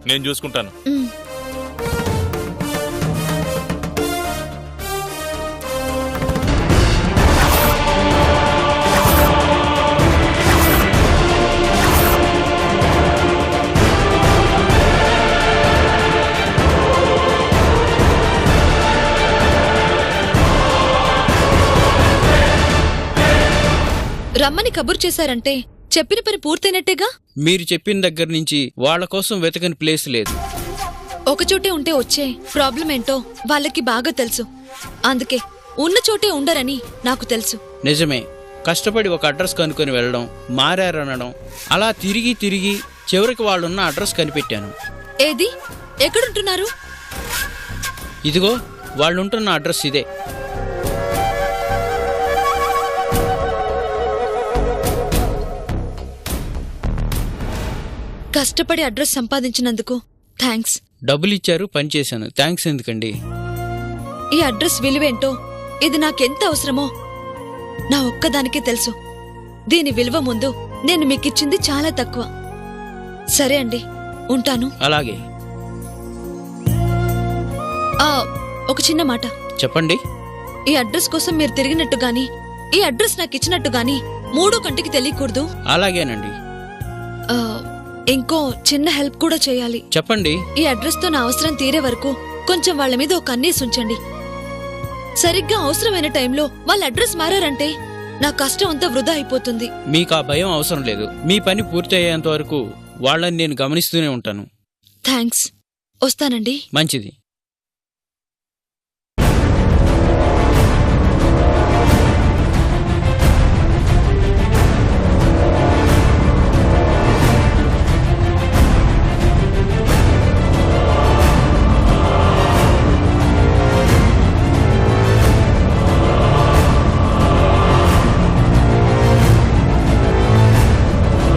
నేను చూసుకుంటాను. రమ్మని కబురు చేశారంటే చెప్పిన పని పూర్తయినట్టేగా. మీరు చెప్పిన దగ్గర నుంచి వాళ్ళ కోసం వెతకని ప్లేస్ లేదు. ఒకచోటే ఉంటే వచ్చే ప్రాబ్లం ఏంటో వాళ్ళకి బాగా తెలుసు. అందుకే ఉన్న చోటే ఉండరని నాకు తెలుసు. నిజమే, కష్టపడి ఒక అడ్రస్ కనుక్కొని వెళ్ళడం, మారారనడం, అలా తిరిగి తిరిగి చివరికి వాళ్ళున్న అడ్రస్ కనిపెట్టాను. ఏది? ఎక్కడుంటున్నారు? ఇదిగో వాళ్ళుంటున్న అడ్రస్ ఇదే. కష్టపడి అడ్రస్ సంపాదించినందుకు థ్యాంక్స్. డబ్బులిచ్చారు, పనిచేశాను, థ్యాంక్స్ ఎందుకండి? ఈ అడ్రస్ విలువేంటో, ఇది నాకెంత అవసరమో నా ఒక్కదానికే తెలుసు. దీని విలువ ముందు నేను మీకిచ్చింది చాలా తక్కువ. సరే అండి, ఉంటాను. అలాగే. ఒక చిన్న మాట చెప్పండి. ఈ అడ్రస్ కోసం మీరు తిరిగినట్టు గాని, ఈ అడ్రస్ నాకు ఇచ్చినట్టు గాని మూడో కంటికి తెలియకూడదు. అలాగేనండి. ఇంకో చిన్న హెల్ప్ కూడా చేయాలి. చెప్పండి. ఈ అడ్రస్ తో నా అవసరం తీరే వరకు కొంచెం వాళ్ళ మీద ఒక కన్నేసి ఉంచండి. సరిగ్గా అవసరమైన టైంలో వాళ్ళ అడ్రస్ మారారంటే నా కష్టం అంతా వృధా అయిపోతుంది. మీకు ఆ భయం అవసరం లేదు. మీ పని పూర్తి అయ్యేంత వరకు వాళ్ళని నేను గమనిస్తూనే ఉంటాను. థ్యాంక్స్. వస్తానండి. మంచిది.